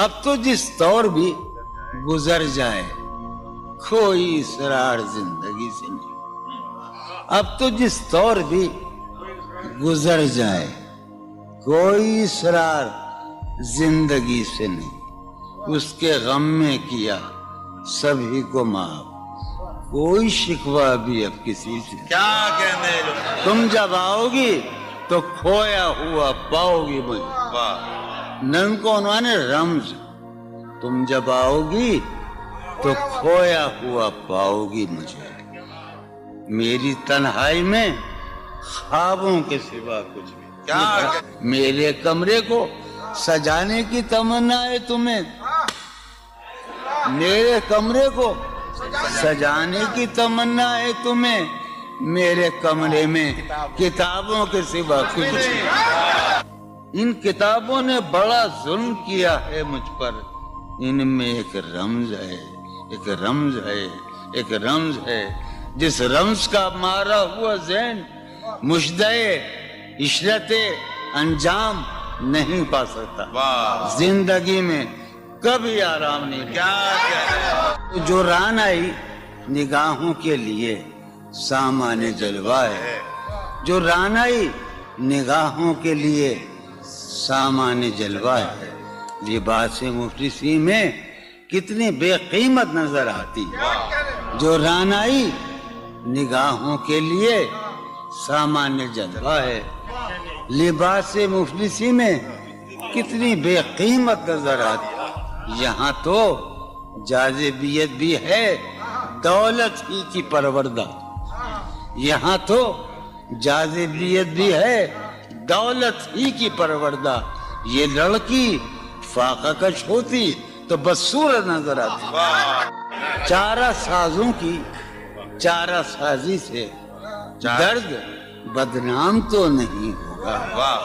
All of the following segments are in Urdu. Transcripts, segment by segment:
اب تو جس دور بھی گزر جائے کوئی اسرار زندگی سے نہیں. اب تو جس دور بھی گزر جائے کوئی اسرار زندگی سے نہیں. اس کے غم میں کیا سبھی کو معاف, کوئی شکوہ بھی اب کسی سے. کیا کہنے لوگ. تم جب آؤ گی تو کھویا ہوا پاؤ گی مجھے. واہ. نن کو عنوان ہے رمز. تم جب آؤ گی تو کھویا ہوا پاؤ گی مجھے. میری تنہائی میں خوابوں کے سوا کچھ بھی. کیا میرے کمرے کو سجانے کی تمنا ہے تمہیں. میرے کمرے کو سجانے کی تمنا ہے تمہیں. میرے کمرے میں کتابوں کے سوا کچھ نہیں. ان کتابوں نے بڑا ظلم کیا ہے مجھ پر. ان میں ایک رمز ہے, ایک رمز ہے, ایک رمز ہے. جس رمز کا مارا ہوا ذہن مشدے عشرت انجام نہیں پا سکتا. واہ. زندگی میں کبھی آرام نہیں. کیا جو ران آئی نگاہوں کے لیے سامان جلوہ ہے. جو ران آئی نگاہوں کے لیے سامان جلوہ ہے. لباس مفلسی میں کتنی بے قیمت نظر آتی. جو ران آئی نگاہوں کے لیے سامان جلوہ ہے. لباس مفلسی میں کتنی بے قیمت نظر آتی. یہاں تو جاذبیت بھی ہے دولت ہی کی پروردہ. یہاں تو جاذبیت بھی ہے دولت ہی کی پروردہ. یہ لڑکی فاقہ کش ہوتی تو بدصورت نظر آتی. چارہ سازوں کی چارہ سازی سے درد بدنام تو نہیں ہوگا.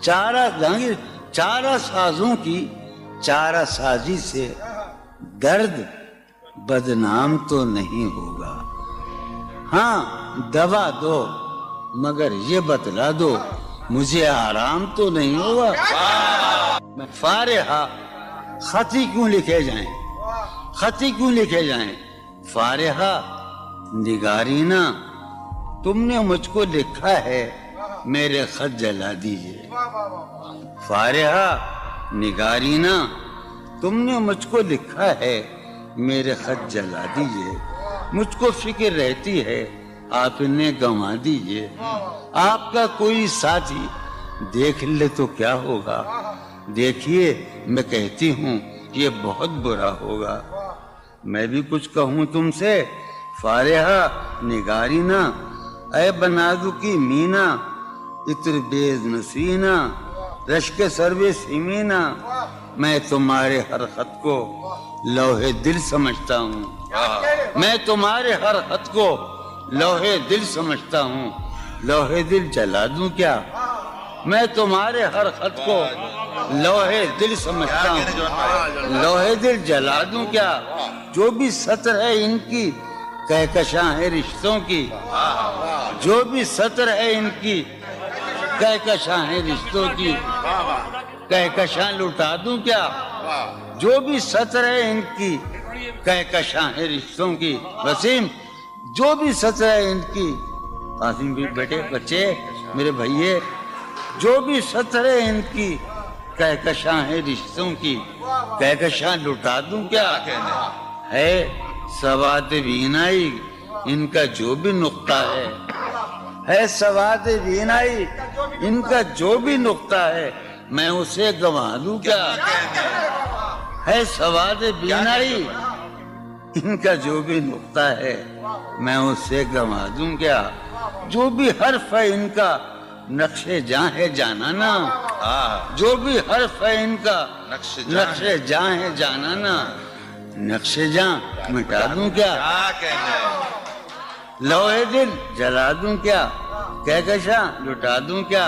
چارہ سازوں کی چارہ سازی سے درد بدنام تو نہیں ہوگا. ہاں دوا دو مگر یہ بتلا دو مجھے آرام تو نہیں ہوگا. میں فارحہ خطی کیوں لکھے جائیں, خطی کیوں لکھے جائیں. فارحہ نگارینا تم نے مجھ کو لکھا ہے میرے خط جلا دیجئے. فارحہ نگارینا تم نے مجھ کو لکھا ہے میرے خط جلا دیجئے. مجھ کو فکر رہتی ہے آپ نے گنوا دیجئے. آپ کا کوئی ساتھی دیکھ لے تو کیا ہوگا. دیکھیے میں کہتی ہوں یہ بہت برا ہوگا. میں بھی کچھ کہوں تم سے فارحہ نگارینا. اے بنادو کی مینا عطر بیز نسینا رشک سروے سیمینا. میں تمہارے ہر خط کو لوح دل سمجھتا ہوں. میں تمہارے ہر خط کو لوح دل سمجھتا ہوں. لوح دل جلا دوں کیا. میں تمہارے ہر خط کو لوح دل سمجھتا ہوں. لوح دل جلا دوں کیا. جو بھی سطر ہے ان کی کہکشاں ہے رشتوں کی. جو بھی سطر ہے ان کی کہکشاں ہے رشتوں کی. کہکشاں لٹا دوں کیا. جو بھی سطر ہے ان کی کہکشاں ہے رشتوں کی. وسیم جو بھی سطر ہے ان کی. قاسم بھی بیٹے بچے میرے بھائیے جو بھی سطر ہے ان کی کہکشاں ہے رشتوں کی. کہکشاں لٹا دوں کیا. ہے سواد بینائی ان کا جو بھی نقطہ ہے سواد بینائی ان کا جو بھی نقطہ ہے میں اسے گنوا دوں کیا. ہے سواد بینائی ان کا جو بھی نقطہ ہے میں اسے گنوا دوں کیا. جو بھی حرف ہے ان کا نقش جاں ہے جانانا. جو بھی حرف ہے ان کا نقش جاں ہے جانانا. نقش جاں مٹا دوں کیا. لوح دل جلا دوں کیا. کہکشاں لٹا دوں کیا.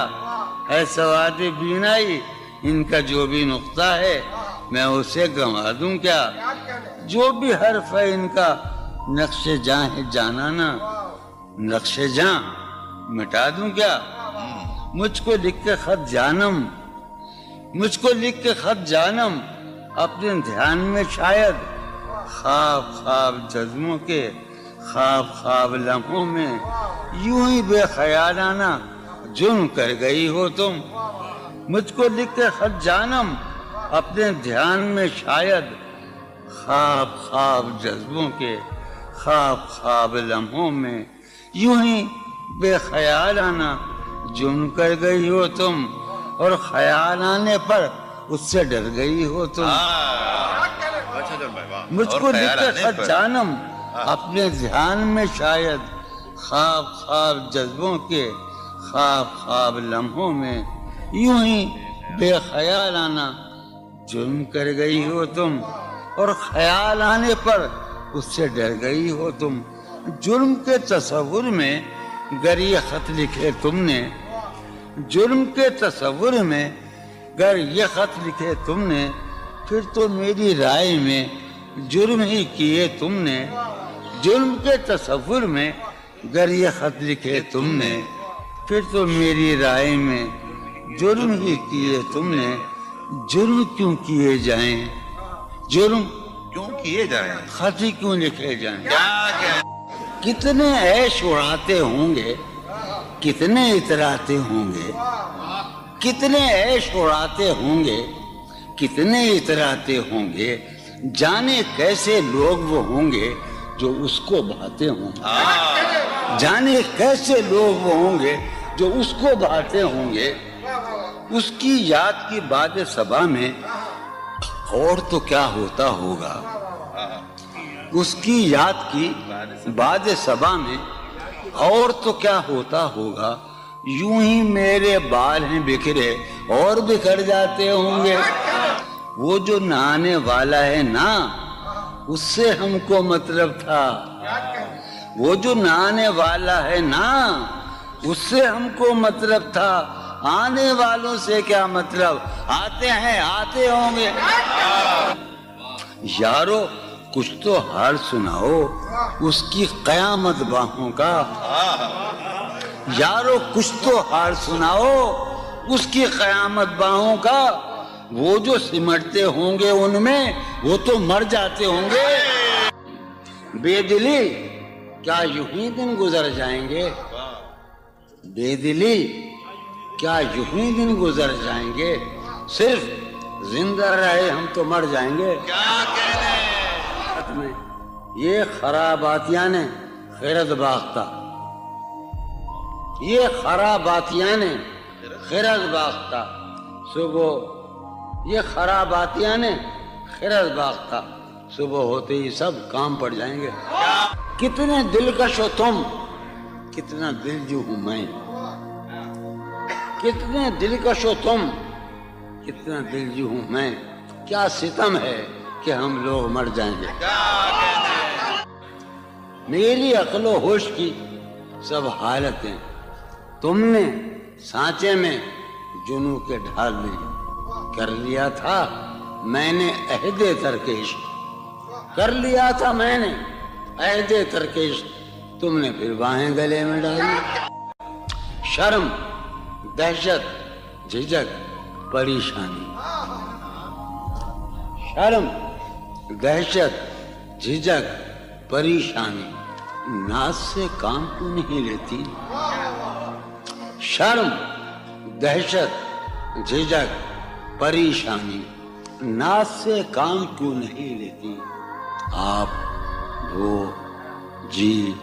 ہے سواد بینائی ان کا جو بھی نقطہ ہے میں اسے گنوا دوں کیا. جو بھی حرف ہے ان کا نقش جاں ہے جانانا. نقش جاں مٹا دوں کیا. مجھ کو لکھ کے خط جانم مجھ کو لکھ کے خط جانم اپنے دھیان میں شاید خواب خواب جذبوں کے خواب خواب لمحوں میں یوں ہی بے خیالانہ جرم کر گئی ہو تم. مجھ کو لکھ کے خط جانم اپنے دھیان میں شاید خواب خواب جذبوں کے خواب خواب لمحوں میں یوں ہی بے خیالانہ جرم کر گئی ہو تم, اور خیال آنے پر اس سے ڈر گئی ہو تم. مجھ کو لکھ کے خط جانم اپنے دھیان میں شاید خواب خواب جذبوں کے خواب خواب لمحوں میں یوں ہی بے خیالانہ جرم کر گئی ہو تم, اور خیال آنے پر اس سے ڈر گئی ہو تم. جرم کے تصور میں گر یہ خط لکھے تم نے, جرم کے تصور میں گر یہ خط لکھے تم نے, پھر تو میری رائے میں جرم ہی کیے تم نے. جرم کے تصور میں گر یہ خط لکھے تم نے, پھر تو میری رائے میں جرم ہی کیے تم نے. جرم کیوں کیے جائیں, جرم کیوں کیے جائیں, خط ہی کیوں لکھے جائیں. کیا کتنے عیش اڑاتے ہوں گے, کتنے اتراتے ہوں گے, کتنے عیش اڑاتے ہوں گے, کتنے اتراتے ہوں گے, جانے کیسے لوگ وہ ہوں گے جو اس کو بھاتے ہوں گے. جانے کیسے لوگ وہ ہوں گے جو اس کو بھاتے ہوں گے. اس کی یاد کی باد صبا میں اور تو کیا ہوتا ہوگا, اس کی یاد کی باد صبا میں اور تو کیا ہوتا ہوگا. یوں ہی میرے بال ہیں بکھرے اور بکھر جاتے ہوں گے. وہ جو نہانے والا ہے نا, اس سے ہم کو مطلب تھا. وہ جو نہانے والا ہے نا, اس سے ہم کو مطلب تھا. آنے والوں سے کیا مطلب, آتے ہیں آتے ہوں گے. یارو کچھ تو حال سناؤ اس کی قیامت باہوں کا. یارو کچھ تو حال سناؤ اس کی قیامت باہوں کا. وہ جو سمٹتے ہوں گے ان میں وہ تو مر جاتے ہوں گے. بے دلی کیا یوں ہی دن گزر جائیں گے, بے دلی کیا یوں ہی دن گزر جائیں گے. صرف زندہ رہے ہم تو مر جائیں گے. یہ خراباتیاں نے خیرت باختہ, یہ خراباتیاں نے خیرت باختہ. صبح یہ خراباتیاں نے خیرت باختہ, صبح ہوتے ہی سب کام پڑ جائیں گے. کتنے دلکش ہو تم, کتنا دل جو ہوں میں. کتنے دلکش ہو تم, کتنا دل جو ہوں میں. کیا ستم ہے کہ ہم لوگ مر جائیں گے. میری عقل و ہوش کی سب حالتیں تم نے سانچے میں جنوں کے ڈھال میں کر لیا تھا. میں نے عہد ترکش کر لیا تھا, میں نے عہد ترکش, تم نے پھر باہیں گلے میں ڈالی. شرم دہشت جھجک پریشانی, شرم دہشت جھجک پریشانی, ناز سے کام کیوں نہیں لیتی. شرم دہشت جھجک پریشانی, ناز سے کام کیوں نہیں لیتی. آپ وہ جی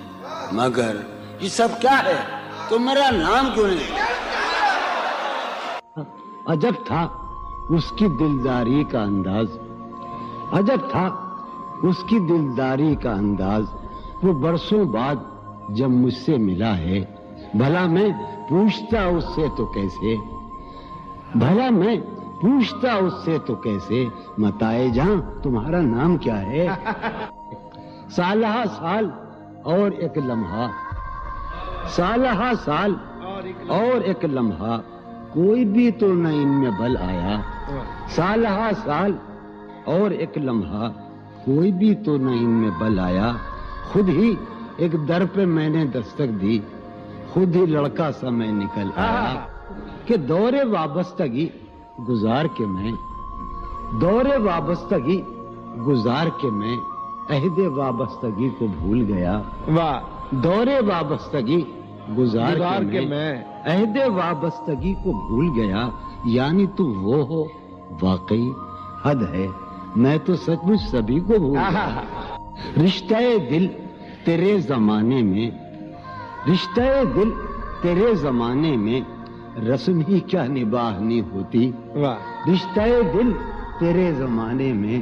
مگر یہ سب کیا ہے, تو میرا نام کیوں نہیں. عجب تھا اس کی دلداری کا انداز, عجب تھا اس کی دلداری کا انداز. وہ برسوں بعد جب مجھ سے ملا ہے, بھلا میں پوچھتا اس سے تو کیسے, بھلا میں پوچھتا اس سے تو کیسے, متائے جہاں تمہارا نام کیا ہے. سالہ سال اور ایک لمحہ, سالہ سال اور ایک لمحہ, کوئی بھی تو نہ ان میں بل آیا. سالہ سال اور ایک لمحہ, کوئی بھی تو نہ ان میں بل آیا. خود ہی ایک در پہ میں نے دستک دی, خود ہی لڑکا سا میں نکل آیا. کہ دور وابستگی گزار کے میں دور وابستگی گزار کے میں عہد وابستگی کو بھول گیا. واہ. دور وابستگی گزار کے میں عہد وابستگی کو بھول گیا. یعنی تو وہ ہو واقعی حد ہے، میں تو سچ مچ سبھی کو بھول گیا. رشتہ دل تیرے زمانے میں، رشتہ دل تیرے زمانے میں رسم ہی کیا نباہنی ہوتی. واہ. رشتہ دل تیرے زمانے میں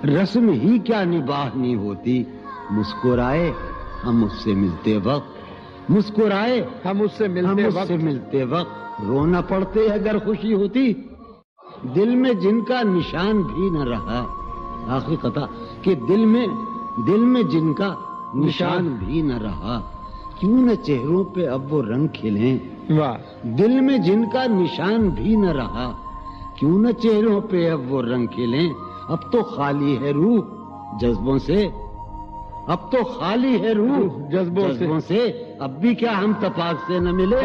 رسم ہی کیا نباہنی ہوتی. مسکرائے ہم اس سے ملتے وقت، مسکرائے ہم اس سے ملتے وقت رونا پڑتے اگر خوشی ہوتی. دل میں جن کا نشان بھی نہ رہا، آخری قطع، کہ دل میں جن کا نشان بھی نہ رہا، کیوں نہ چہروں پہ اب وہ رنگ کھلیں. واہ. دل میں جن کا نشان بھی نہ رہا، کیوں نہ چہروں پہ اب وہ رنگ کھلیں. اب تو خالی ہے روح جذبوں سے، اب تو خالی ہے روح جذبوں سے، اب بھی کیا ہم تپاک سے نہ ملے.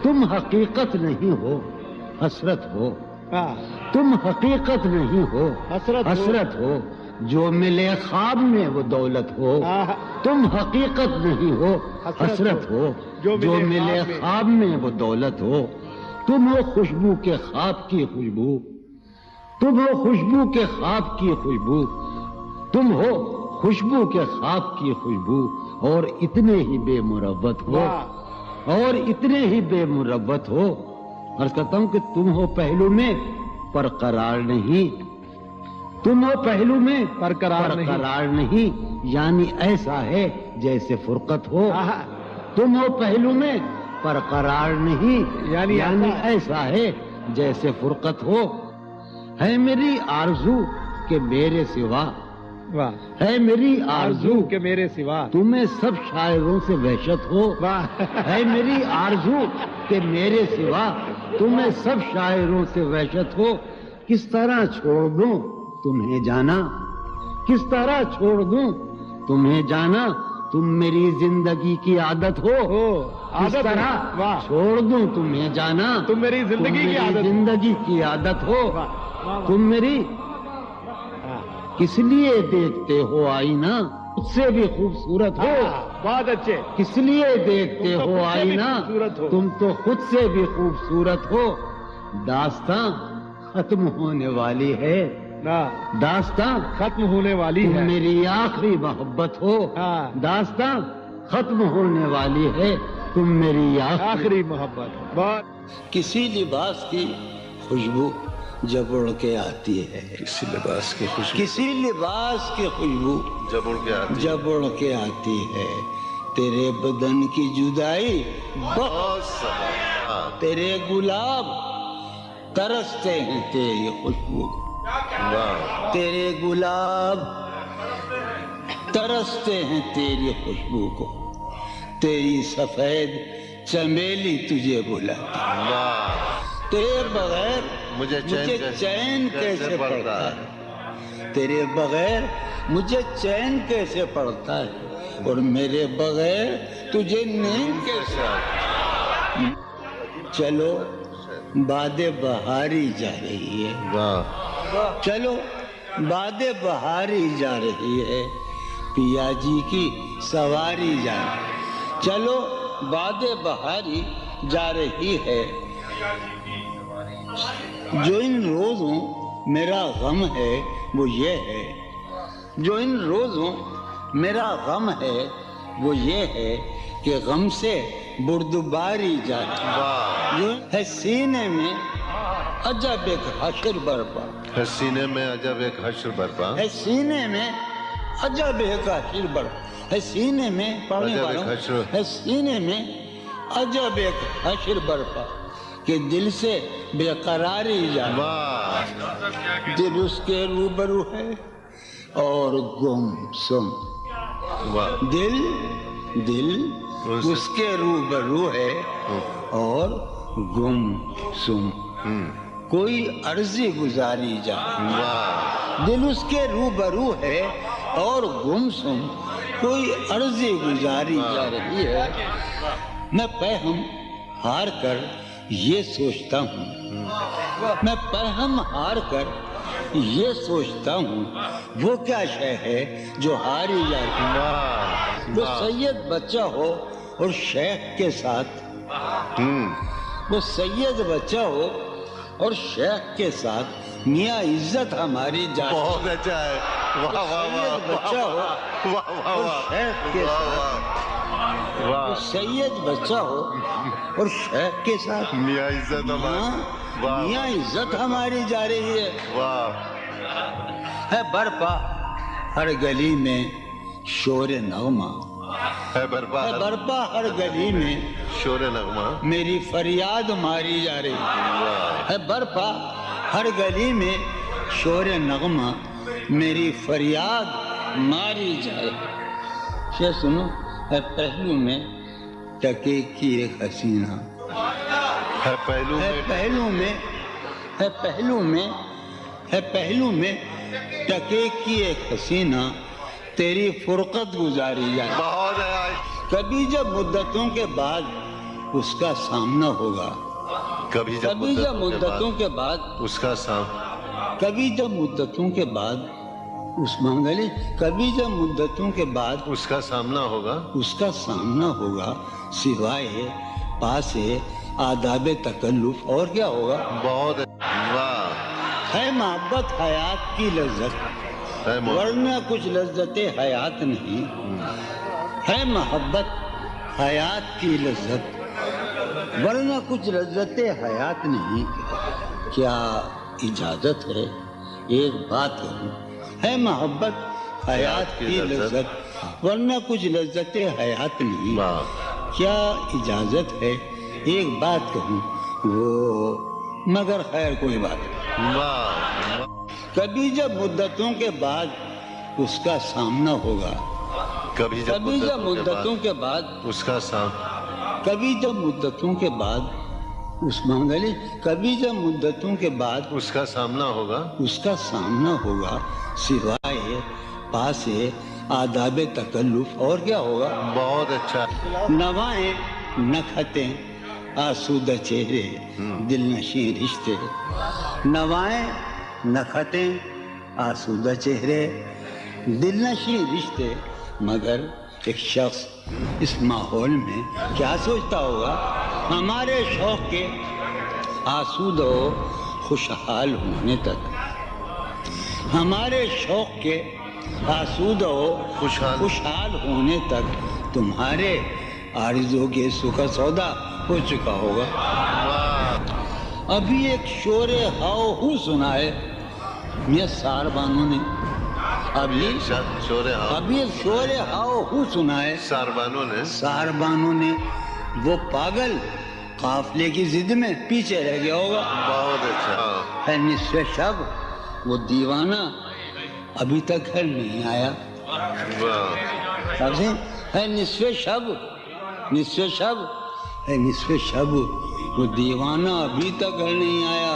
تم حقیقت نہیں ہو حسرت ہو، تم حقیقت نہیں ہو حسرت ہو، جو ملے خواب میں وہ دولت ہو. تم حقیقت نہیں ہو حسرت ہو، جو ملے خواب میں وہ دولت ہو. تم ہو خوشبو کے خواب کی خوشبو، تم ہو خوشبو کے خواب کی خوشبو، تم ہو خوشبو کے خواب کی خوشبو، اور اتنے ہی بے مروت ہو، اور اتنے ہی بے مروت ہو. عرض کرتا ہوں کہ تم ہو پہلو میں پر قرار نہیں، تم ہو پہلو میں پر قرار نہیں، یعنی ایسا ہے جیسے فرقت ہو. تم ہو پہلو میں پر قرار نہیں، یعنی ایسا ہے جیسے فرقت ہو. ہے میری آرزو کہ میرے سوا، ہے میری آرزو کہ میرے سوا تمہیں سب شاعروں سے وحشت ہو. ہے میری آرزو کہ میرے سوا تمہیں سب شاعروں سے وحشت ہو. کس طرح چھوڑ دوں تمہیں جانا، کس طرح چھوڑ دوں تمہیں جانا، تم میری زندگی کی عادت ہو. کس طرح چھوڑ دوں تمہیں جانا، تم میری زندگی کی عادت ہو. تم میری کس لیے دیکھتے ہو آئینہ خود سے بھی خوبصورت ہو. بہت اچھے. کس لیے دیکھتے ہو آئینہ تم تو خود سے بھی خوبصورت ہو. داستاں ختم ہونے والی ہے، داستاں ختم ہونے والی تم ہے، میری آخری محبت ہو. داستاں ختم ہونے والی ہے، تم میری آخری محبت. بہت. کسی لباس کی خوشبو جب اڑ کے آتی ہے، کسی لباس کی خوشبو کسی لباس کی خوشبو جب اڑ کے آتی جب اڑ کے آتی ہے، تیرے بدن کی جدائی بہت سارا. تیرے گلاب ترستے ہیں تیری خوشبو، واہ. تیرے گلاب ترستے ہیں تیری خوشبو کو. تیری سفید چمیلی تجھے بلاتی، واہ. تیرے بغیر مجھے چین کیسے پڑتا ہے، تیرے بغیر مجھے چین کیسے پڑتا ہے، اور میرے بغیر تجھے نیند کیسے آتی. چلو باد بہاری جا رہی ہے، واہ. چلو باد بہاری جا رہی ہے، پیا جی کی سواری جا رہی ہے. چلو باد بہاری جا رہی ہے. جو ان روزوں میرا غم ہے وہ یہ ہے، جو ان روزوں میرا غم ہے وہ یہ ہے کہ غم سے بردباری جاتی. واہ. جو ہے سینے میں عجب ایک حشر برپا، ہے سینے میں عجب ایک حشر برپا. ہے سینے میں عجب ایک حشر برپا، ہے سینے میں پڑھنے عجب والوں ایک حشر. ہے سینے میں عجب ایک حشر برپا کہ دل سے بے قراری جائے. واہ. دل اس کے روبرو ہے اور گم سم. واہ. دل اس کے روبرو ہے اور گم سم. کوئی عرضی گزاری جائے. واہ. دل اس کے روبرو ہے اور گم سم، کوئی عرضی گزاری جا رہی ہے. میں پہم ہار کر یہ سوچتا ہوں، میں پہم ہار کر یہ سوچتا ہوں وہ کیا شے ہے جو ہاری جاتی ہے، واہ وہ سید بچہ ہو اور شیخ کے ساتھ، وہ سید بچہ ہو اور شیخ کے ساتھ میاں عزت ہماری جاتی، بہت اچھا ہے، واہ واہ واہ سید بچہ ہو واہ واہ اور واہ شیخ کے ساتھ، وہ واہ سید بچہ ہو اور شیخ کے ساتھ میاں عزت ہماری، واہ میاں عزت ہماری جا رہی ہے، واہ ہے برپا ہر گلی میں شور نغمہ، ہے برپا ہے برپا ہر گلی میں شور نغمہ، میری فریاد ماری جا رہی واہ ہے، برپا ہر گلی میں شور نغمہ میری فریاد ماری جائے، یہ سنو، ہے پہلو میں ٹکے کی ایک حسینہ، ہے پہلو ہے میں پہلو میں، ہے پہلو میں، ہے پہلو میں ٹکے کی ایک حسینہ تیری فرقت گزاری جائے، بہت ہے، کبھی جب مدتوں کے بعد اس کا سامنا ہوگا، کبھی جب کبھی جب مدتوں کے بعد، اس کا سام کبھی جب مدتوں کے بعد اس منگلی، کبھی جب مدتوں کے بعد اس کا سامنا ہوگا، اس کا سامنا ہوگا، سوائے پاس آداب تکلف اور کیا ہوگا، بہت واہ ہے محبت حیات کی لذت، ہے ورنہ کچھ لذت حیات نہیں، ہے محبت حیات کی لذت ورنہ کچھ لذت حیات نہیں، کیا اجازت ہے ایک بات کہوں، ہے محبت حیات کی لذت ورنہ کچھ لذت حیات نہیں، واہ کیا اجازت ہے ایک بات کہوں وہ مگر خیر کوئی بات نہیں، واہ کبھی جب مدتوں کے بعد اس کا سامنا ہوگا، کبھی کبھی جب مدتوں کے بعد، اس کا سام کبھی جب مدتوں کے بعد اس منگلی، کبھی جب مدتوں کے بعد اس کا سامنا ہوگا، اس کا سامنا ہوگا، سوائے پاس آداب تکلف اور کیا ہوگا، بہت اچھا، نوائیں نکھتیں آسودہ چہرے دل نشیں رشتے، نوائیں نکھتیں آسودہ چہرے دل نشیں رشتے، مگر ایک شخص اس ماحول میں کیا سوچتا ہوگا، ہمارے شوق کے آسودہ و خوشحال ہونے تک، ہمارے شوق کے آسودہ و خوشحال ہونے تک تمہارے آرزو کے سکھ سودا ہو چکا ہوگا، ابھی ایک شور ہاؤ ہو سنا ہے میاں سار بانو نے، ابھی شور ابھی ایک شور ہاؤ ہو سنا ہے ساربانوں نے، سار بانو نے، وہ پاگل قافلے کی ضد میں پیچھے رہ گیا ہوگا، بہت اچھا، ہے نصف شب وہ دیوانہ ابھی تک گھر نہیں آیا، واہ سمجھے، ہے نصف شب، نصف شب، ہے نصف شب وہ دیوانہ ابھی تک گھر نہیں آیا،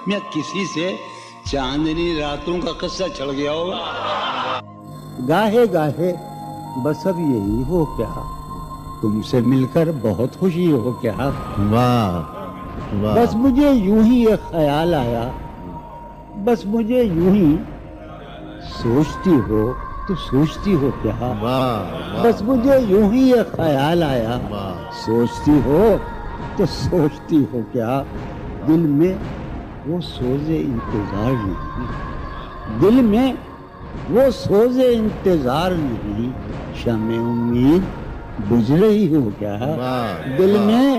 میں کسی سے چاندنی راتوں کا قصہ چڑھ گیا ہوگا، گاہے گاہے بس اب یہی ہو کیا، تم سے مل کر بہت خوشی ہو کیا، واہ بس مجھے یوں ہی ایک خیال آیا، بس مجھے یوں ہی سوچتی ہو تو سوچتی ہو کیا، بس مجھے یوں ہی ایک خیال آیا، سوچتی ہو تو سوچتی ہو کیا، دل میں وہ سوز انتظار نہیں، دل میں وہ سوز انتظار نہیں، شمع امید بجھ رہی ہو کیا، دل میں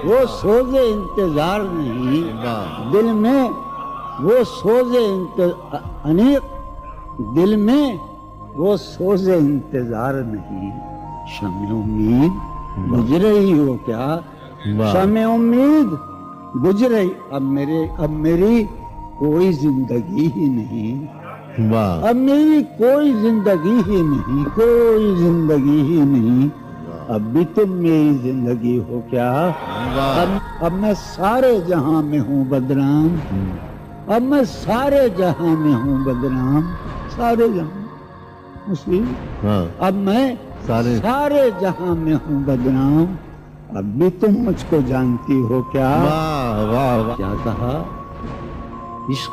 وہ سوز انتظار نہیں، دل میں وہ سوز انیق، دل میں وہ سوز انتظار نہیں، شمع امید بجھ رہی ہو کیا، شمع امید بجھ رہی، اب میری کوئی زندگی ہی نہیں، اب میری کوئی زندگی ہی نہیں، کوئی زندگی ہی نہیں، اب بھی تم میری زندگی ہو کیا، اب میں سارے جہاں میں ہوں بدنام، اب میں سارے جہاں میں ہوں بدنام، سارے جہاں مسلم، اب میں سارے جہاں میں ہوں بدنام، اب بھی تم مجھ کو جانتی ہو کیا، کیا کہا، عشق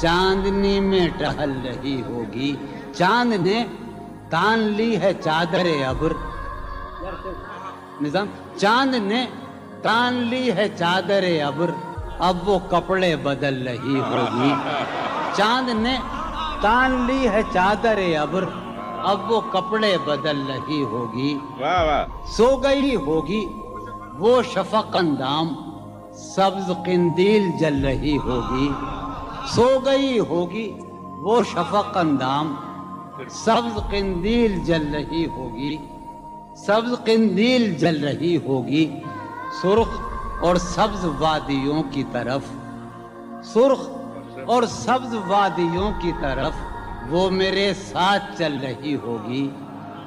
چاندنی میں ٹہل رہی ہوگی، چاند نے تان لی ہے چادر ابر، نظام چاند نے تان لی ہے چادر ابر، اب وہ کپڑے بدل رہی ہوگی، چاند نے تان لی ہے چادر ابر، اب وہ کپڑے بدل رہی ہوگی، واہ واہ، سو گئی ہوگی وہ شفق اندام، سبز قندیل جل رہی ہوگی، سو گئی ہوگی وہ شفق اندام، سبز قندیل جل رہی ہوگی، سبز قندیل جل رہی ہوگی، سرخ اور سبز وادیوں کی طرف، سرخ اور سبز وادیوں کی طرف وہ میرے ساتھ چل رہی ہوگی،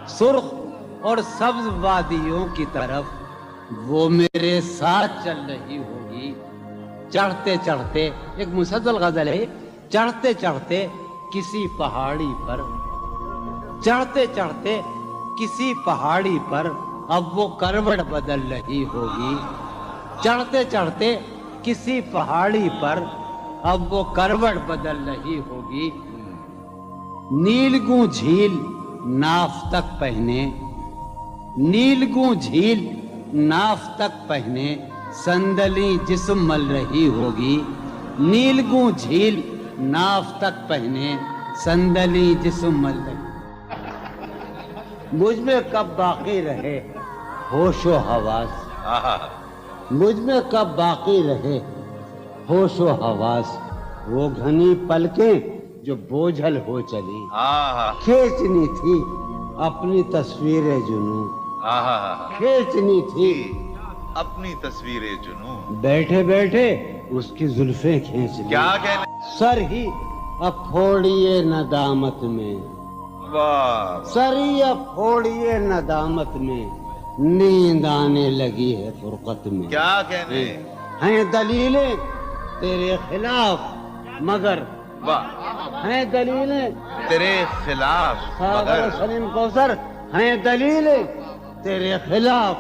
سرخ اور سبز وادیوں کی طرف وہ میرے ساتھ چل رہی ہوگی، چڑھتے چڑھتے، ایک مسلسل غزل ہے، چڑھتے چڑھتے کسی پہاڑی پر، چڑھتے چڑھتے کسی پہاڑی پر اب وہ کروٹ بدل رہی ہوگی، چڑھتے چڑھتے کسی پہاڑی پر اب وہ کروٹ بدل رہی ہوگی، نیلگوں جھیل ناف تک پہنے، نیلگوں جھیل ناف تک پہنے صندلی جسم مل رہی ہوگی، نیلگوں جھیل ناف تک پہنے صندلی جسم مل رہی، مجھ میں کب باقی رہے ہوش و حواس، مجھ میں کب باقی رہے ہوش و حواس، وہ گھنی پلکیں جو بوجھل ہو چلی، کھینچنی تھی اپنی تصویر جنوں، کھینچنی تھی اپنی تصویر جنوں، بیٹھے بیٹھے اس کی زلفیں کھینچ لی، کیا کہنے، سر ہی اب پھوڑیے ندامت میں، واہ، سر ہی اب پھوڑیے ندامت میں، نیند آنے لگی ہے فرقت میں، کیا کہنے، ہیں دلیلیں تیرے خلاف مگر، واہ، ہیں دلیلیں تیرے خلاف ساغر مگر، سلیم کوثر، ہیں دلیلیں تیرے خلاف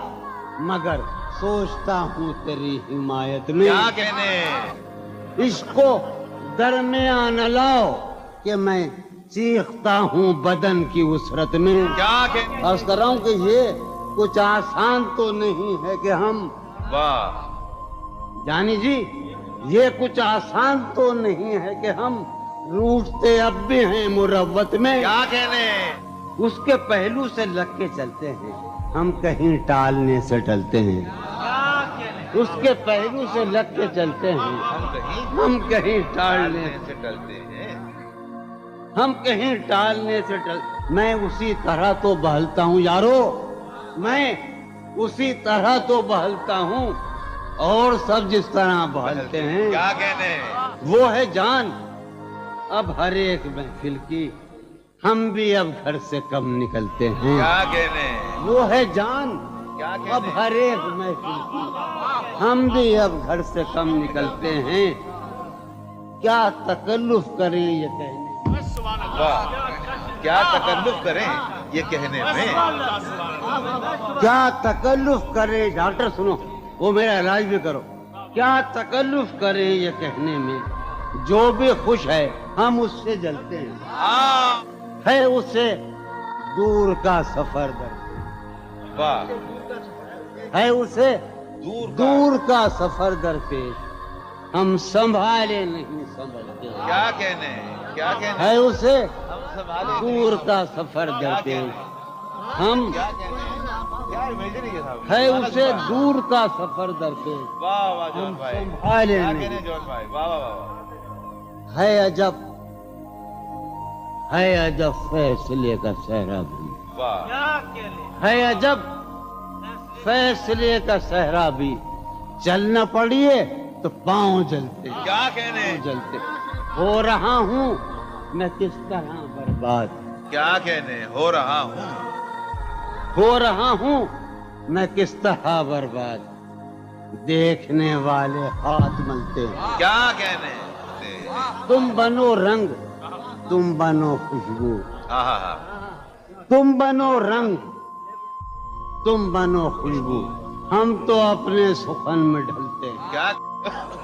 مگر سوچتا ہوں تیری حمایت میں، کیا کہنے، عشق کو درمیان لاؤ کہ میں چیختا ہوں بدن کی وسرت میں، کیا کہنے، عرض کر رہا ہوں کہ یہ کچھ آسان تو نہیں ہے کہ ہم، واہ، جانی جی یہ کچھ آسان تو نہیں ہے کہ ہم روٹتے اب بھی ہیں مروت میں، کیا کہنے، اس کے پہلو سے لگ کے چلتے ہیں ہم کہیں ٹالنے سے ٹلتے ہیں، اس کے پہلو سے لگ کے چلتے ہیں ہم کہیں ٹالنے سے ڈلتے ہیں، ہم کہیں ٹالنے سے میں اسی طرح تو بہلتا ہوں یارو، میں اسی طرح تو بہلتا ہوں اور سب جس طرح بہلتے ہیں، کیا کہنے، وہ ہے جان اب ہر ایک محفل کی، ہم بھی اب گھر سے کم نکلتے ہیں، کیا کہنے، وہ ہے جان کیا کہنے، اب ہر ایک محفل کی، ہم بھی اب گھر سے کم نکلتے ہیں، کیا تکلف کریں یہ کہنے، واہ، کیا تکلف کریں یہ کہنے میں، کیا تکلف کریں، ڈاکٹر سنو وہ میرا علاج بھی کرو، کیا تکلف کریں یہ کہنے میں، جو بھی خوش ہے ہم اس سے جلتے ہیں، ہے اسے دور کا سفر درپیش، واہ، ہے اسے دور دور کا سفر درپیش، ہم سنبھالے نہیں سنبھلتے، کیا کہنے، کیا کہنے، ہے اسے ہم سنبھالے دور کا سفر درپیش، ہم کیا کہنے، کیا امیجن ہے صاحب، ہے اسے دور کا سفر درپیش، واہ واہ جوان ہم بھائی، سنبھالے کیا نہیں، کہنے جوان بھائی، واہ واہ واہ، ہے عجب فیصلے کا صحرا بھی، واہ، ہے عجب فیصلے کا صحرا بھی، چلنا پڑیے تو پاؤں جلتے، کیا کہنے، جلتے، ہو رہا ہوں میں کس طرح برباد، کیا کہنے، ہو رہا ہوں، ہو رہا ہوں میں کس طرح برباد، دیکھنے والے ہاتھ ملتے ہیں، کیا کہنے، تم بنو رنگ تم بنو خوشبو، ہاں، تم بنو رنگ تم بنو خوشبو، ہم تو اپنے سخن میں ڈھلتے ہیں، کیا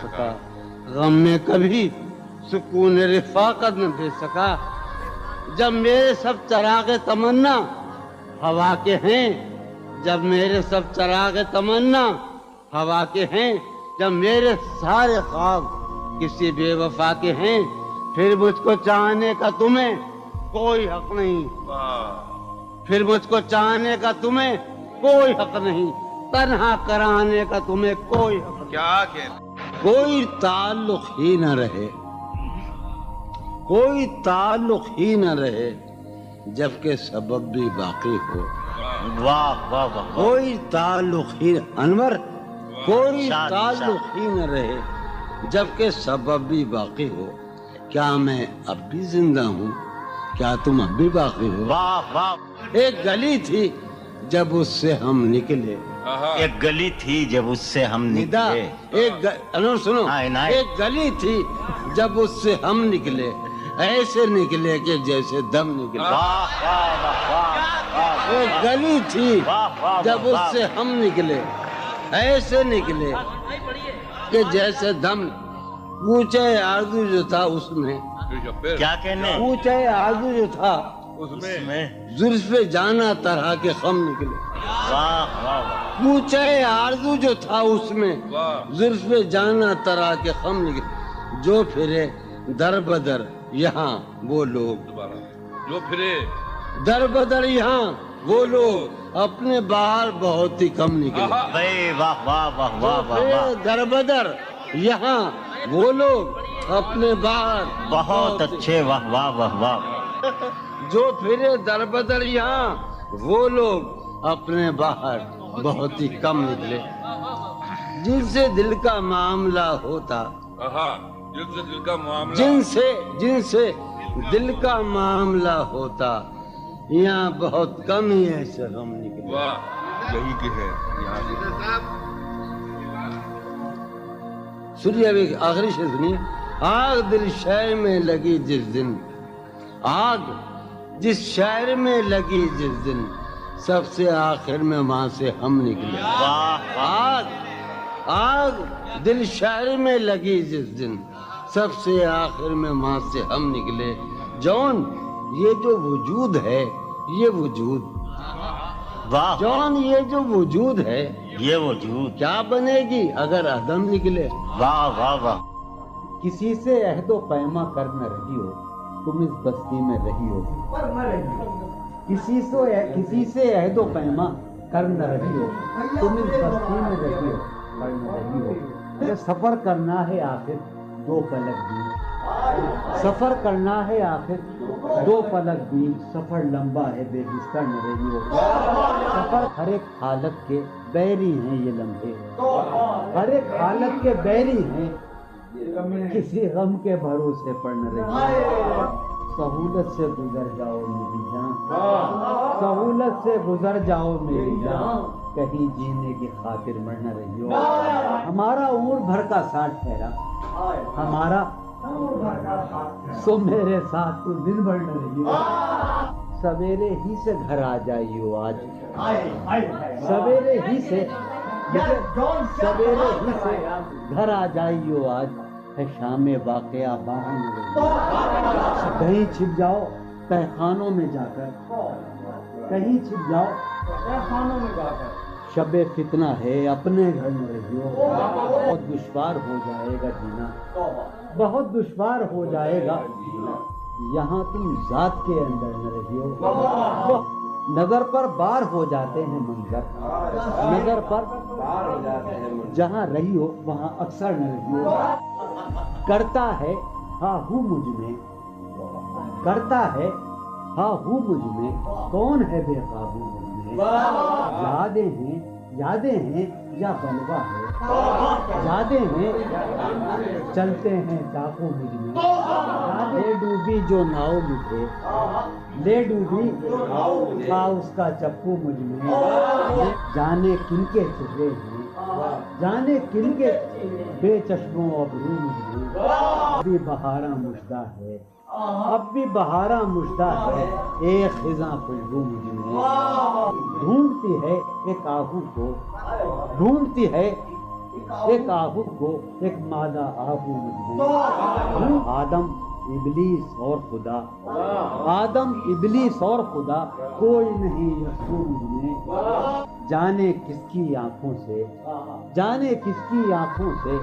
سکا، غم میں کبھی سکون رفاقت نہ دے سکا۔ جب میرے سب چراغ تمنا ہوا کے ہیں، جب میرے سب چراغ تمنا ہوا کے ہیں، جب میرے سارے خواب کسی بے وفا کے ہیں، پھر مجھ کو چاہنے کا تمہیں کوئی حق نہیں، پھر مجھ کو چاہنے کا تمہیں کوئی حق نہیں، تنہا کرانے کا تمہیں کوئی حق نہیں۔ کیا کہنا؟ کوئی تعلق ہی نہ رہے، کوئی تعلق ہی نہ رہے جبکہ سبب بھی باقی ہو۔ واہ واہ واہ واہ، کوئی تعلق ہی انور، کوئی شاد، تعلق ہی نہ رہے جبکہ سبب بھی باقی ہو۔ کیا میں اب بھی زندہ ہوں؟ کیا تم اب بھی باقی ہو؟ واہ واہ، ایک گلی تھی جب اس سے ہم نکلے، ایک گلی تھی جب اس سے ہم ندا نکلے، انور سنو، ہاں، عنایت۔ ایک گلی تھی جب اس سے ہم نکلے، ایسے نکلے کہ جیسے دم نکلے۔ واہ واہ واہ واہ، ایک گلی تھی واہ واہ جب اس سے ہم نکلے، ایسے نکلے کہ جیسے دم۔ پوچھے آرزو جو تھا اس میں، کیا کہنے پوچھے آرزو جو تھا اس میں، زلف جانا طرح کے خم نکلے۔ واہ واہ واہ، پوچھے آرزو جو تھا اس میں، زلف جانا طرح کے خم نکلے۔ جو پھرے در بدر یہاں وہ لوگ، جو پھرے در بدر یہاں وہ لوگ، اپنے باہر بہت ہی کم نکلے۔ بھائی واہ واہ واہ واہ واہ واہ، در بدر یہاں وہ لوگ، اپنے باہر بہت اچھے، واہ واہ واہ واہ، جو پھرے در بدر یہاں وہ لوگ، اپنے باہر بہت ہی کم نکلے۔ جن سے دل کا معاملہ ہوتا، جن سے دل کا معاملہ، جن سے دل کا معاملہ ہوتا، یہاں بہت کم ہی ایسے غم نکلے۔ واہ، یہی کہ ہے یہاں سے۔ سنیے ابھی آخری شعر سنیے۔ آگ دل شہر میں لگی جس دن، آگ جس شہر میں لگی جس دن، سب سے آخر میں وہاں سے ہم نکلے۔ آگ آگ دل شہر میں لگی جس دن، سب سے آخر میں وہاں سے ہم نکلے۔ جون یہ جو وجود ہے، یہ وجود، واہ جون یہ جو وجود ہے، یہ وجود، کیا بنے گی اگر عدم نکلے؟ واہ واہ واہ، کسی سے عہد و پیما کر نہ رہی ہو، تم اس بستی میں رہی ہو۔ کسی سے عہد و پیما کر نہ رہی ہو، تم اس بستی میں رہی ہو، پر نہ رہی ہو۔ یہ سفر کرنا ہے آخر دو پلک دور، سفر کرنا ہے آخر دو پلک دور، سفر لمبا ہے بے بستر نہ رہی ہو۔ سفر ہر ایک حالت کے بیری ہیں یہ لمحے، ہر ایک حالت کے بیری ہیں، کسی غم کے بھروسے پر نہ رہی ہو۔ سہولت سے گزر جاؤ میری جان، سہولت سے گزر جاؤ میری جان، کہیں جینے کی خاطر مر نہ رہی ہو۔ ہمارا عمر بھر کا ساتھ ٹھہرا، ہمارا سو میرے ساتھ تو دن بھر نہ رہی ہو۔ سویرے ہی سے گھر آ جائیو آج، سویرے ہی سے گھر آ جائیو آج، ہے شام واقعہ باہر نہ رہی ہو۔ کہیں چھپ جاؤ تہخانوں میں جا کر، کہیں چھپ جاؤ تہخانوں میں جا کر، شب فتنہ ہے اپنے گھر نہ رہی ہو۔ بہت دشوار ہو جائے گا جینا، بہت دشوار ہو جائے گا جینا، یہاں تم ذات کے اندر نہ رہی ہو۔ نظر پر بار ہو جاتے ہیں منظر، نظر پر بار ہو جاتے ہیں، جہاں رہی ہو وہاں اکثر نہ رہی ہو۔ کرتا ہے ہاں ہوں مجھ میں، کرتا ہے ہاں ہوں مجھ میں، کون ہے بے قابو مجھ میں؟ یادیں ہیں یا بلوا ہے، یادیں ہیں چلتے ہیں ڈاکو مجھ میں، لے ڈوبی جو ناؤ مجھے، لے ڈوبی تھا اس کا چپو مجھ میں، جانے کن کے چہرے ہیں، جانے کن کے بے چشموں ابرو مجھ میں، اب بھی بہاراں مژدہ ہے، اب بھی بہاراں مژدہ ہے، ایک خزاں خوشبو مجھ میں، ڈھونڈتی ہے ایک آہو کو، ڈھونڈتی ہے ایک آہو کو ایک مادہ آہو مجھ میں، آدم ابلیس اور خدا، آدم ابلیس اور خدا، کوئی نہیں یسوع مجھ میں، جانے کس کی آنکھوں سے، جانے کس کی آنکھوں سے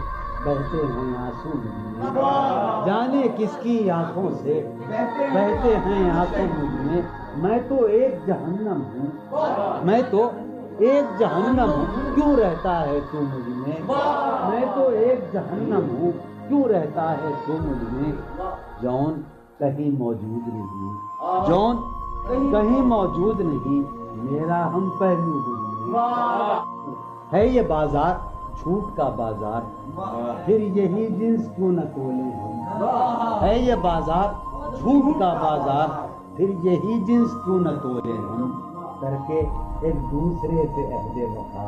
بہتے ہیں آنسو مجھ میں، جانے کس کی آنکھوں سے بہتے ہیں آنسو مجھ میں تو ایک جہنم ہوں، میں تو ایک جہنم ہوں، کیوں رہتا ہے تو مجھ میں تو ایک جہنم ہوں، کیوں رہتا ہے تو مجھ میں، جون کہیں موجود نہیں، جون کہیں موجود نہیں، میرا ہم پہلو مجھ میں، ہے یہ بازار جھوٹ کا بازار، پھر یہی جنس کیوں نہ تولیں ہم، ہے یہ بازار جھوٹ کا بازار، پھر یہی جنس کیوں نہ تولیں ہم، کر کے ایک دوسرے سے عہد وفا،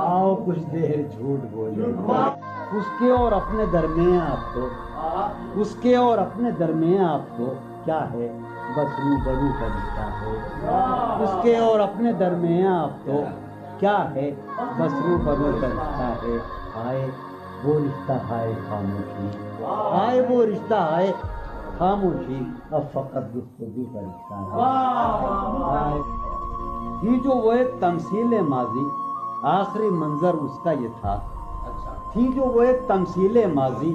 آؤ کچھ دیر جھوٹ بولے، اس کے اور اپنے درمیان آپ تو، اس کے اور اپنے درمیان آپ تو کیا ہے، بس روبرو کا رشتہ ہے، اس کے اور اپنے درمیان آپ تو کیا ہے، بس روبرو کا رشتہ ہے، آئے وہ رشتہ ہے خاموشی، آئے وہ رشتہ ہے خاموشی، اب فقط گفتگو کا رشتہ ہے، تھی جو وہ ایک تمثیل ماضی، آخری منظر اس کا یہ تھا، تھی جو وہ ایک تمثیل ماضی،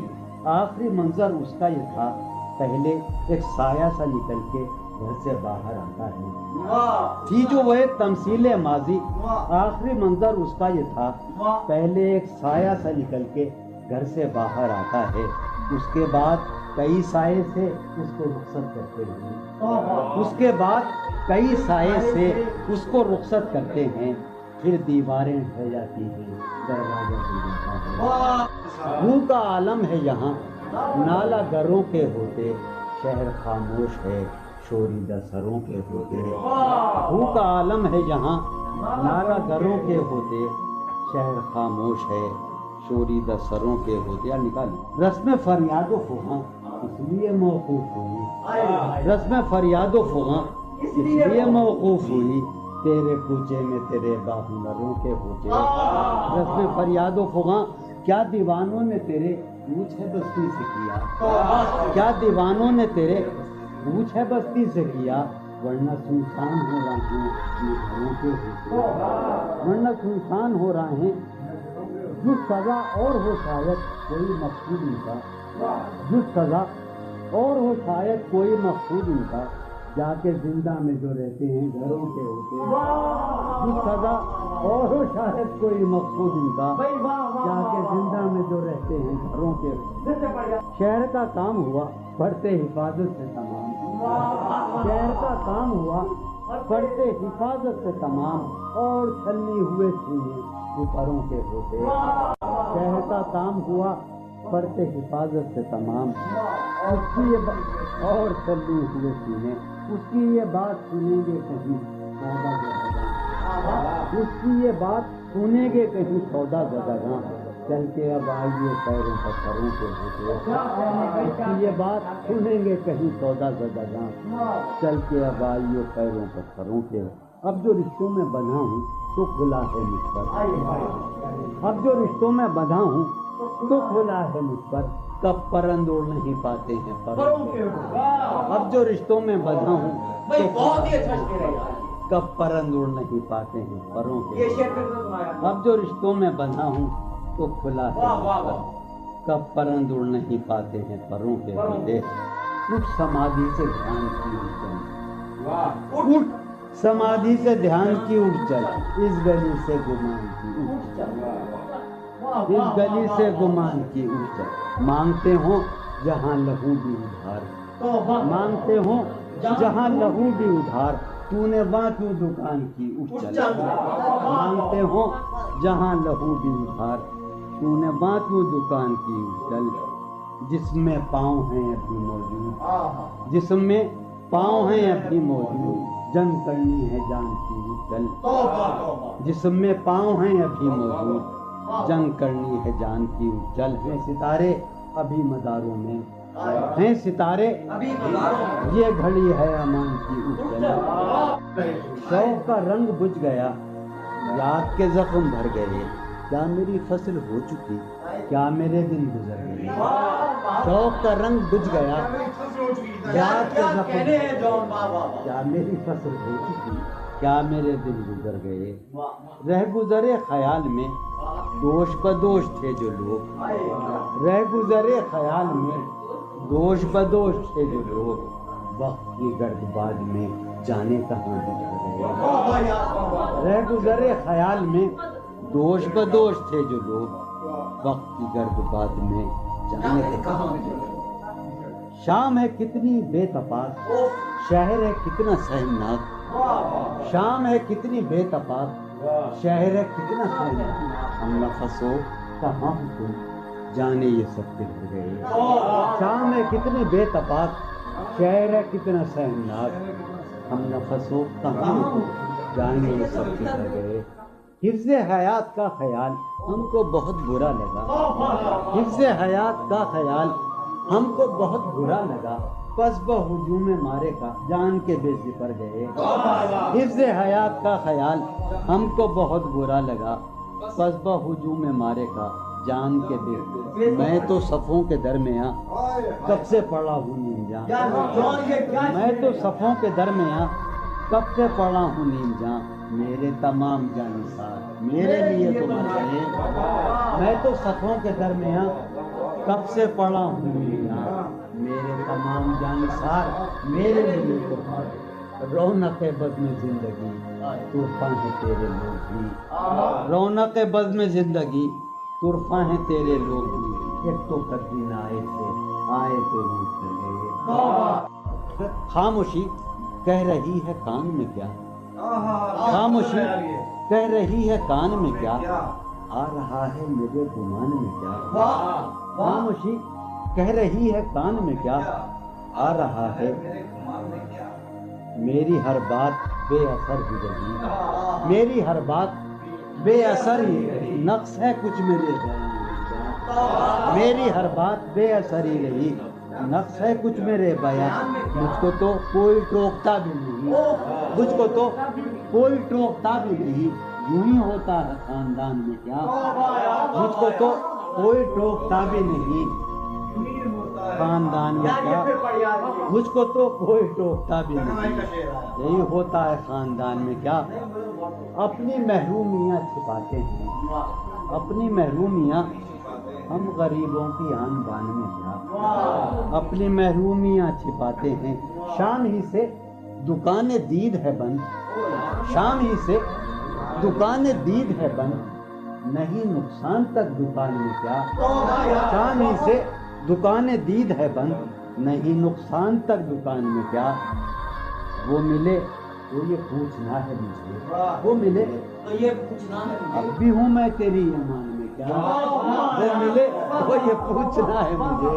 آخری منظر اس کا یہ تھا، پہلے ایک سایہ سا نکل کے گھر سے باہر آتا ہے، تھی جو وہ ایک تمثیل ماضی، آخری منظر اس کا یہ تھا، پہلے ایک سایہ سا نکل کے گھر سے باہر آتا ہے، اس کے بعد کئی سائے سے اس کو رخصت کرتے ہیں، اس کے بعد کئی سائے سے اس کو رخصت کرتے ہیں، پھر دیواریں ڈھہ جاتی ہیں، دروازہ کھل جاتا ہے، منہ کا عالم ہے یہاں، نالا گروں کے ہوتے، شہر خاموش ہے، شوریدہ سروں کے ہوتے، منہ کا عالم ہے یہاں، نالا گروں کے ہوتے، شہر خاموش ہے، شوریدہ سروں کے ہوتے، یا نکالی رسم فریاد و فغاں اس لیے موقوف ہوئی، رسم فریاد و فغاں اس لیے موقوف ہوئی، تیرے کوچے میں تیرے باہنروں کے ہوتے، رسم فریاد و فغاں کیا دیوانوں نے تیرے پوچھ ہے بستی سے کیا، کیا دیوانوں نے تیرے پوچھ ہے بستی سے کیا، ورنہ سنسان ہو رہے ہیں یہ گھروں کے ہوتے، ورنہ سنسان ہو رہے ہیں، جو سزا اور ہو شاید کوئی مقصود ان کا، جو سزا اور ہو شاید کوئی مقصود ان کا، جا کے زندہ میں جو رہتے ہیں گھروں کے ہوتے، جو سزا اور ہو شاید کوئی مقصود ان کا، جا کے زندہ میں جو رہتے ہیں گھروں کے ہوتے، شہر کا کام ہوا پڑھتے حفاظت سے تمام، شہر کا کام ہوا پڑھتے حفاظت سے تمام، اور چھلنی ہوئے سینے پروں کے ہوتے، شہر کا کام ہوا پڑھتے حفاظت سے تمام، اس کی یہ اور چلنے ہوئے سینے، اس کی یہ بات سنیں گے کہیں سودا زدگاں، اس کی یہ بات سنیں گے کہیں سودا زدگاں، چل کے اب آئیے پیروں پر سروں کے ہوتے، اس کی یہ بات سنیں گے کہیں سودا زدگاں، چل کے اب آئیے پیروں پر سروں کے، اب جو رشتوں میں بندھا ہوں تو کھلا ہے مجھ پر، اب جو رشتوں میں بندھا ہوں تو کھلا ہے مجھ پر، کب پرند اڑ نہیں پاتے ہیں پروں کے، اب جو رشتوں میں بندھا ہوں تو کب پرند اڑ نہیں پاتے ہیں پروں کے، اب جو رشتوں میں بندھا ہوں تو کھلا ہے مجھ پر، کب پرند اڑ نہیں پاتے ہیں پروں کے ہوتے، اٹھ سمادھی سے دھیان کی اٹھ، اٹھ سمادھی سے دھیان کی اٹھ چل، اس گلی سے گمان کی اٹھ چل، اس گلی سے گمان کی اٹھ چل، مانگتے ہوں جہاں لہو بھی ادھار، مانگتے ہوں جہاں لہو بھی ادھار، تو نے وہاں کیوں دکان کی اٹھ چل، مانگتے ہوں جہاں لہو بھی ادھار، تو نے وہاں کیوں دکان کی اٹھ چل، جس میں پاؤں ہیں ابھی موجود، جس میں پاؤں ہیں ابھی موجود، جنگ کرنی ہے جان کی چل، جس میں پاؤں ہیں ابھی موجود، جنگ کرنی ہے جان کی چل، ہیں ستارے ابھی مداروں میں، ہیں ستارے یہ گھڑی ہے امان کی اچل، شوق کا رنگ بجھ گیا، یاد کے زخم بھر گئے، کیا میری فصل ہو چکی، کیا میرے دن گزر گئے، شوق کا رنگ بجھ گیا، یاد کے زخم، کیا میری فصل ہو چکی، کیا میرے دن گزر گئے، رہ گزرے خیال میں دوش بدوش تھے جو لوگ، رہ گزرے خیال میں دوش بدوش تھے جو لوگ، وقت کی گرد باد میں جانے کہاں بچ گئے، رہ گزرے خیال میں دوش بدوش تھے جو لوگ، وقت کی گرد باد میں جانے کہاں بچ گئے، شام ہے کتنی بے تپاک، شہر ہے کتنا سہمناک، شام ہے کتنی بے تپاک، شہر ہے کتنا سہمناک، ہم نفس ہو کہاں ہو تم جانے یہ سب بکھر گئے، شام ہے کتنی بے تپاک، شہر ہے کتنا سہمناک، ہم نفس ہو کہاں ہو تم جانے یہ سب بکھر گئے، حفظ حیات کا خیال ہم کو بہت برا لگا، حفظ حیات کا خیال ہم کو بہت برا لگا، پس بہجوم مارے کا جان کے بے زپر گئے، حفظ حیات کا خیال ہم کو بہت برا لگا، پس بہجوم مارے کا جان کے بے، میں تو صفوں کے درمیاں کب سے پڑا ہوں نیم جان، میں تو صفوں کے درمیاں کب سے پڑا ہوں نیم جان، میرے تمام جانثار میرے لیے تو مر گئے، میں تو صفوں کے درمیاں کب سے پڑا ہوں نیم جان، میرے تمام جانثار میرے لیے تو مر گئے، رونق بزم زندگی طرفاں ہیں تیرے لوگ بھی، رونق بزم زندگی طرفاں ہیں تیرے لوگ بھی، ایک تو کبھی نہ آئے تھے آئے تو روٹ لگے، خاموشی کہہ رہی ہے کان میں کیا، خاموشی کہہ رہی ہے کان میں کیا، آ رہا ہے میرے گمان میں کیا، خاموشی کہہ رہی ہے کان میں کیا، آ رہا ہے میری ہر بات بے اثر ہی رہی، میری ہر بات بے اثر ہی رہی، نقص ہے کچھ میرے بیان میں کیا، میری ہر بات بے اثر ہی رہی، نقص ہے کچھ میرے بیان، مجھ کو تو کوئی ٹوکتا بھی نہیں، مجھ کو تو کوئی ٹوکتا بھی نہیں، یوں ہی ہوتا ہے خاندان میں کیا، مجھ کو تو کوئی ٹوکتا بھی نہیں خاندان میں کیا، مجھ کو تو کوئی ٹوکتا بھی نہیں، یہی ہوتا ہے خاندان میں کیا، اپنی محرومیاں چھپاتے ہیں، اپنی محرومیاں ہم غریبوں کی آن بان میں کیا، اپنی محرومیاں چھپاتے ہیں، شام ہی سے دکان دید ہے بند، شام ہی سے دکان دید ہے بند، نہیں نقصان تک دکان میں کیا، شام ہی سے دکان دید ہے بند، نہیں نقصان تک دکان میں کیا، وہ ملے تو یہ پوچھنا ہے مجھے، وہ ملے تو یہ پوچھنا ہے، اب بھی ہوں میں تیری ایمان میں کیا، وہ ملے تو یہ پوچھنا ہے مجھے،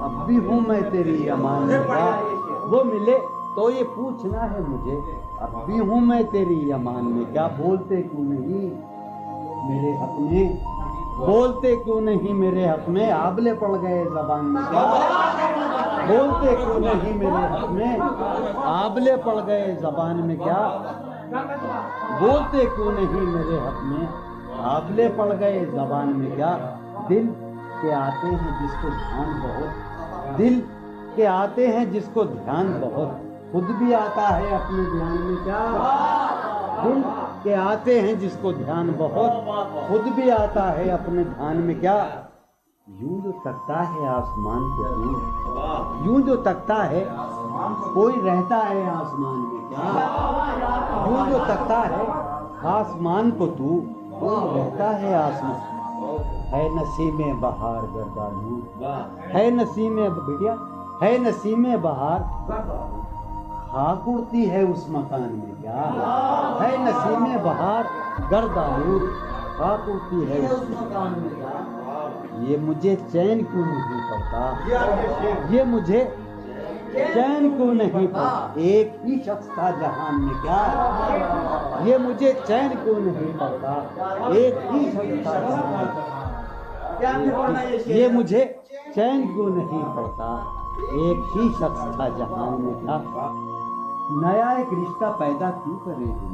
اب بھی ہوں میں تیری ایمان میں کیا، وہ ملے تو یہ پوچھنا ہے مجھے، اب بھی ہوں میں تیری ایمان میں کیا، بولتے کیوں نہیں میرے حق میں، بولتے کیوں نہیں میرے حق میں، آبلے پڑ گئے زبان میں کیا، بولتے کیوں نہیں میرے حق میں، آبلے پڑ گئے زبان میں کیا، بولتے کیوں نہیں میرے حق میں، آبلے پڑ گئے زبان میں کیا، دل کے آتے ہیں جس کو دھیان بہت، دل کے آتے ہیں جس کو دھیان بہت، خود بھی آتا ہے اپنے دھیان میں کیا، دل کے آتے ہیں جس کو دھیان بہت، خود بھی آتا ہے اپنے دھیان میں کیا، یوں جو تکتا ہے آسمان کو تو، یوں جو تکتا ہے کوئی رہتا ہے آسمان میں کیا، یوں جو تکتا ہے آسمان کو تو، کوئی رہتا ہے آسمان، ہے نسیم بہار گردالود، ہے نسیم بٹیا، ہے نسیم بہار خاک اڑتی ہے اس مکان میں کیا، ہے نسیم بہار گرد آلود خاک اڑتی ہے اس مکان میں کیا، یہ مجھے چین کیوں نہیں پڑتا، یہ مجھے چین کیوں نہیں پڑتا، ایک ہی شخص تھا جہان میں کیا، یہ مجھے چین کیوں نہیں پڑتا، ایک ہی شخص تھا جہان میں، یہ مجھے چین کیوں نہیں پڑتا، ایک ہی شخص تھا جہان میں کیا، نیا ایک رشتہ پیدا کیوں کرے ہم،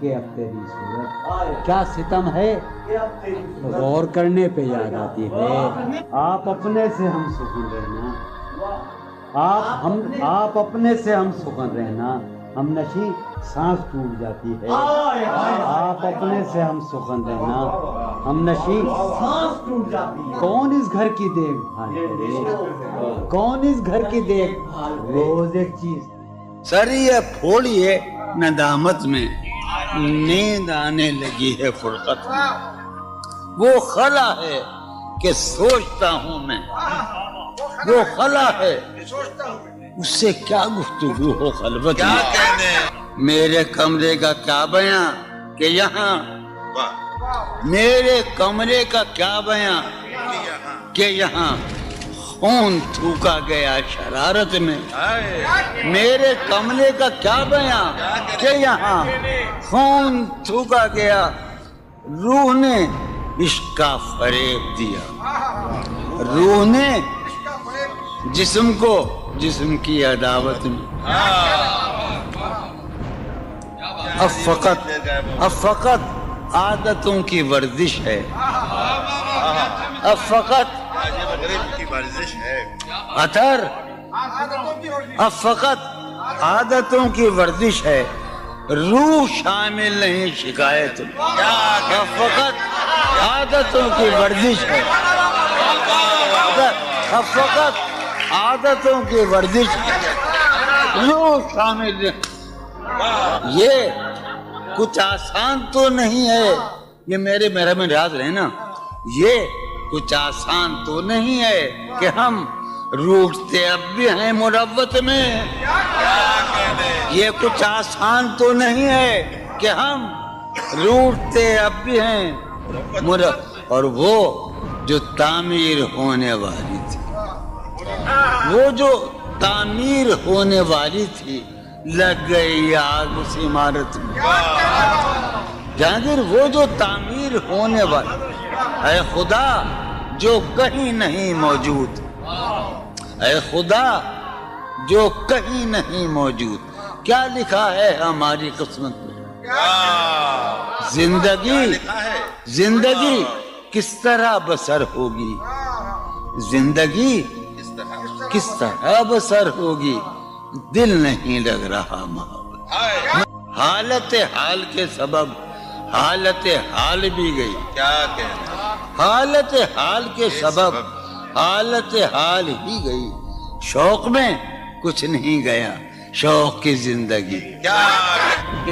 کہ اب تیری صورت کیا ستم ہے غور کرنے پہ یاد آتی ہے آپ اپنے سے ہم سکون رہنا آپ اپنے سے ہم سکون رہنا ہم نشی سانس ٹوٹ جاتی ہے آپ اپنے سے ہم سخن رہنا ہم نشی سانس ٹوٹ جاتی ہے کون اس گھر کی دیکھ بھال کرے کون اس گھر کی دیکھ بھال روز ایک چیز سر یہ پھوڑیے ندامت میں نیند آنے لگی ہے فرقت میں وہ خلا ہے کہ سوچتا ہوں میں وہ خلا ہے اس سے کیا گفتگو ہو خلوت میں میرے کمرے کا کیا بیاں کہ یہاں میرے کمرے کا کیا بیاں کہ یہاں خون تھوکا گیا شرارت میں میرے کمرے کا کیا بیاں کہ یہاں خون تھوکا گیا روح نے عشق کا فریب دیا روح نے جسم کو جسم کی عداوت میں اب فقط عادتوں کی ورزش ہے اب فقط اثر اب فقط عادتوں کی ورزش ہے روح شامل نہیں شکایت اب فقط عادتوں کی ورزش ہے اب فقط عادتوں کی ورزش روح شامل یہ کچھ آسان تو نہیں ہے یہ میرے میں راز رہنا یہ کچھ آسان تو نہیں ہے کہ ہم روٹتے اب بھی ہیں مروت میں یہ کچھ آسان تو نہیں ہے کہ ہم روٹتے اب بھی ہیں اور وہ جو تعمیر ہونے والی تھی وہ جو تعمیر ہونے والی تھی لگ گئی آگ اس عمارت میں جہانگیر وہ جو تعمیر ہونے والی اے خدا جو کہیں نہیں موجود اے خدا جو کہیں نہیں موجود کیا لکھا ہے ہماری قسمت میں زندگی کس طرح بسر ہوگی زندگی کس طرح بسر ہوگی دل نہیں لگ رہا محبت حالت حال کے سبب حالت حال بھی گئی کیا کہنا حالت حال کے سبب حالت حال ہی گئی شوق میں کچھ نہیں گیا شوق کی زندگی کیا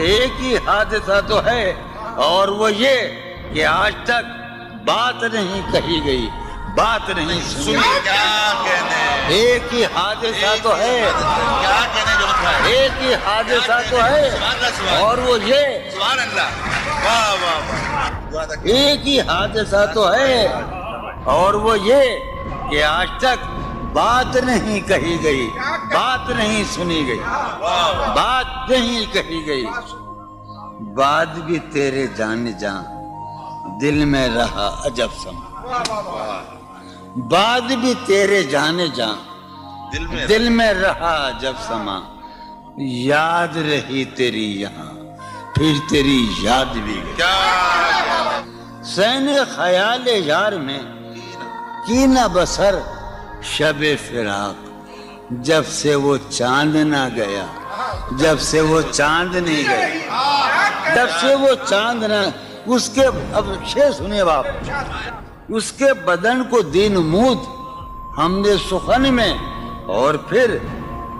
ایک ہی حادثہ تو ہے اور وہ یہ کہ آج تک بات نہیں کہی گئی بات نہیں سنی کیا کہنے ایک ہی حادثہ تو ہے کیا کہنے جو مطلب ہے ایک ہی حادثہ تو ہے اور وہ یہ سبحان اللہ واہ واہ واہ ایک ہی حادثہ تو ہے اور وہ یہ کہ آج تک بات نہیں کہی گئی بات نہیں سنی گئی بات نہیں کہی گئی بات بھی تیرے جان جان دل میں رہا عجب سما بات بھی تیرے جانے جان دل میں رہا عجب سما یاد رہی تیری یہاں پھر تیری یاد بھی گئی کیا سین خیال یار میں کی نہ بسر شب فراق جب سے وہ چاند نہ گیا جب سے وہ چاند نہیں گیا جب سے وہ چاند نہ اس کے اب شعر سنیے باپ اس کے بدن کو دین مود ہم نے سخن میں اور پھر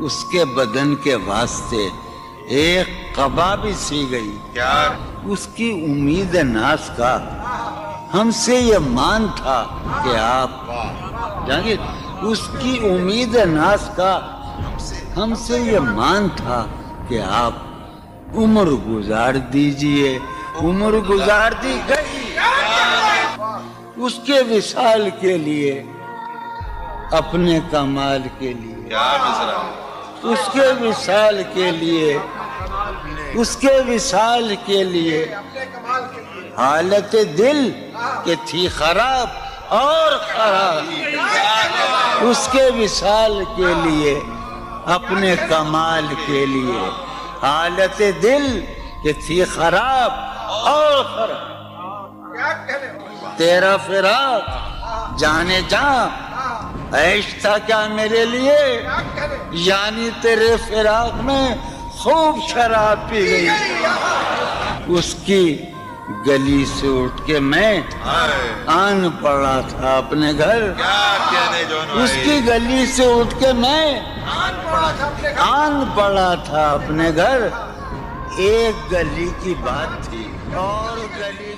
اس کے بدن کے واسطے ایک قبا بھی سی گئی کیا اس کی امید ناز کا ہم سے یہ مان تھا کہ آپ جانگیر اس کی امید ناز کا ہم سے یہ مان تھا کہ آپ عمر گزار دیجئے عمر گزار دی گئی اس کے وصال کے لیے اپنے کمال کے لیے کیا مصرا اس کے وصال کے لیے اس کے وصال کے لیے حالت دل کہ تھی خراب اور خراب اس کے وصال کے لیے اپنے کمال کے لیے حالت دل کہ تھی خراب اور خراب تیرا فراق جانے جا عیش تھا کیا میرے لیے یعنی تیرے فراق میں خوب شراب پی گئی اس کی گلی سے اٹھ کے میں آن پڑا تھا اپنے گھر اس کی گلی سے اٹھ کے میں آن پڑا تھا اپنے گھر ایک گلی کی بات تھی اور گلی